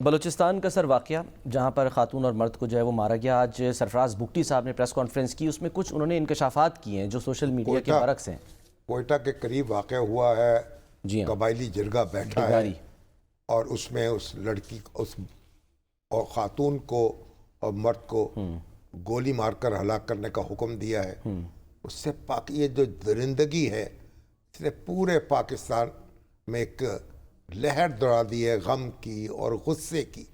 بلوچستان کا سر واقعہ جہاں پر خاتون اور مرد کو جو ہے وہ مارا گیا، آج سرفراز بگٹی صاحب نے پریس کانفرنس کی، اس میں کچھ انہوں نے انکشافات کیے ہیں جو سوشل میڈیا کے برعکس ہیں۔ کوئٹہ کے قریب واقع ہوا ہے، جی ہاں، قبائلی جرگہ بیٹھا ہے اور اس میں اس لڑکی اور خاتون کو اور مرد کو گولی مار کر ہلاک کرنے کا حکم دیا ہے۔ اس سے یہ جو درندگی ہے اس نے پورے پاکستان میں ایک لہر دوڑا دی ہے، غم کی اور غصے کی،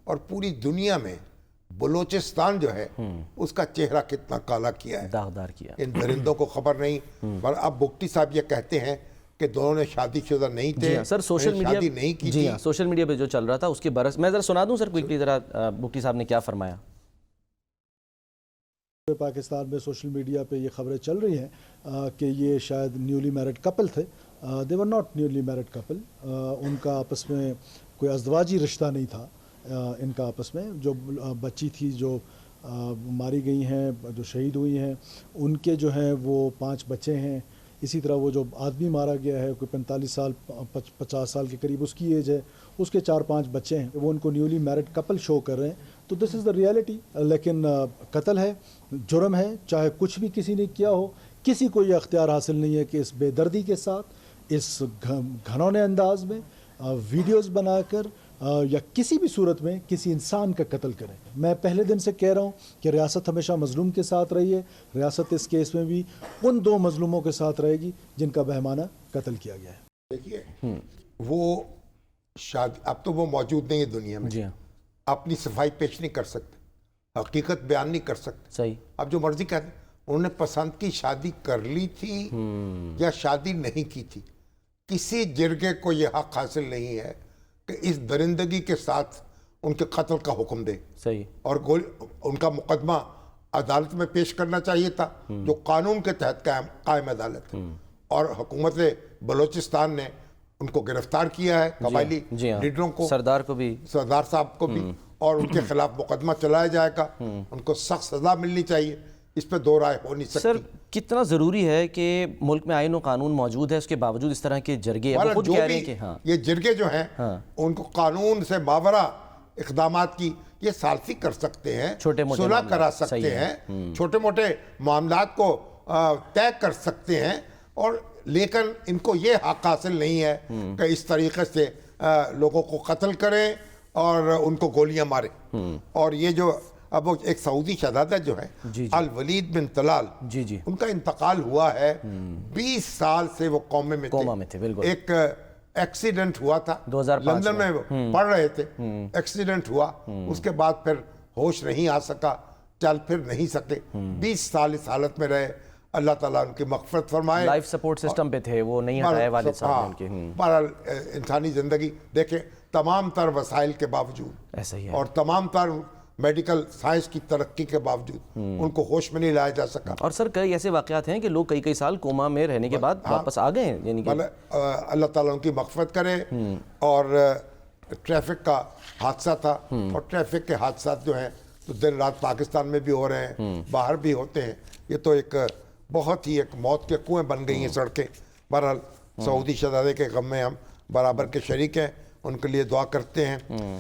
اور پوری دنیا میں بلوچستان جو ہے اس کا چہرہ کتنا کالا کیا ہے، داغدار کیا۔ ان درندوں کو خبر نہیں۔ پر اب بگٹی صاحب یہ کہتے ہیں کہ دونوں نے شادی شدہ نہیں تھے، جی ہاں سر، سوشل میڈیا شادی نہیں کی جی ہاں سوشل میڈیا پہ جو چل رہا تھا اس کے برعکس میں ذرا سنا دوں سر کوئکلی، ذرا بگٹی صاحب نے کیا فرمایا۔ پاکستان میں سوشل میڈیا پہ یہ خبریں چل رہی ہیں کہ یہ شاید نیولی میرڈ کپل تھے۔ They were not newly married couple, ان کا آپس میں کوئی ازدواجی رشتہ نہیں تھا ان کا آپس میں۔ جو بچی تھی جو ماری گئی ہیں، جو شہید ہوئی ہیں، ان کے جو ہیں وہ 5 بچے ہیں۔ اسی طرح وہ جو آدمی مارا گیا ہے کوئی 45 سال 50 سال کے قریب اس کی ایج ہے، اس کے 4-5 بچے ہیں، وہ ان کو نیولی میرڈ کپل شو کر رہے ہیں۔ تو دس از دا ریئلٹی، لیکن قتل ہے، جرم ہے، چاہے کچھ بھی کسی نے کیا ہو، کسی کو یہ اختیار حاصل نہیں ہے کہ اس بے دردی کے ساتھ، اس گھنونے انداز میں ویڈیوز بنا کر یا کسی بھی صورت میں کسی انسان کا قتل کریں۔ میں پہلے دن سے کہہ رہا ہوں کہ ریاست ہمیشہ مظلوم کے ساتھ رہی ہے، ریاست اس کیس میں بھی ان 2 مظلوموں کے ساتھ رہے گی جن کا بہیمانہ قتل کیا گیا ہے۔ دیکھیے وہ شادی اب تو وہ موجود نہیں ہے دنیا میں، جی ہاں اپنی صفائی پیش نہیں کر سکتے، حقیقت بیان نہیں کر سکتے، صحیح، اب جو مرضی کہتے ہیں۔ انہوں نے پسند کی شادی کر لی تھی یا شادی نہیں کی تھی، کسی جرگے کو یہ حق حاصل نہیں ہے کہ اس درندگی کے ساتھ ان کے قتل کا حکم دے، صحیح، اور ان کا مقدمہ عدالت میں پیش کرنا چاہیے تھا جو قانون کے تحت قائم عدالت ہے، اور حکومت بلوچستان نے ان کو گرفتار کیا ہے، قبائلی لیڈروں کو، سردار کو بھی، سردار صاحب کو بھی، اور ان کے خلاف مقدمہ چلایا جائے گا، ان کو سخت سزا ملنی چاہیے، اس پہ دو رائے ہو نہیں سکتی۔ سر کتنا ضروری ہے کہ ملک میں آئین و قانون موجود ہے، اس کے باوجود اس طرح کے جرگے وہ خود کہہ رہے ہیں کہ ہاں یہ جرگے جو ہیں ان کو قانون سے ماورا اقدامات کی یہ ثالثی کر سکتے ہیں، صلح کرا سکتے ہیں، چھوٹے موٹے معاملات کو طے کر سکتے ہیں، اور لیکن ان کو یہ حق حاصل نہیں ہے کہ اس طریقے سے لوگوں کو قتل کریں اور ان کو گولیاں ماریں۔ اور یہ جو اب ایک سعودی شہزادہ جو ہے الولید بن طلال، ان کا انتقال ہوا ہے، 20 سال سے وہ قومے میں تھے۔ ایک ایکسیڈنٹ ہوا تھا لندن میں، وہ پڑھ رہے تھے، ایکسیڈنٹ ہوا، اس کے بعد پھر ہوش نہیں آ سکا، چل پھر نہیں سکے، 20 سال اس حالت میں رہے۔ اللہ تعالیٰ ان کی مغفرت فرمائے۔ لائف سپورٹ سسٹم پہ تھے، وہ نہیں ہٹائے والد صاحب ان کے۔ بہرحال انسانی زندگی دیکھیں، تمام تر وسائل کے باوجود ایسا ہی ہے، اور تمام تر میڈیکل سائنس کی ترقی کے باوجود ان کو ہوش میں نہیں لایا جا سکا۔ اور سر کئی ایسے واقعات ہیں کہ لوگ کئی سال کوما میں رہنے کے بعد واپس آ گئے ہیں، یعنی کہ اللہ تعالیٰ ان کی مغفرت کرے۔ اور ٹریفک کا حادثہ تھا، اور ٹریفک کے حادثات جو ہیں تو دن رات پاکستان میں بھی ہو رہے ہیں، باہر بھی ہوتے ہیں، یہ تو ایک بہت ہی ایک موت کے کنویں بن گئی ہیں سڑکیں۔ بہرحال سعودی شہزادے کے غم میں ہم برابر کے شریک ہیں، ان کے لیے دعا کرتے ہیں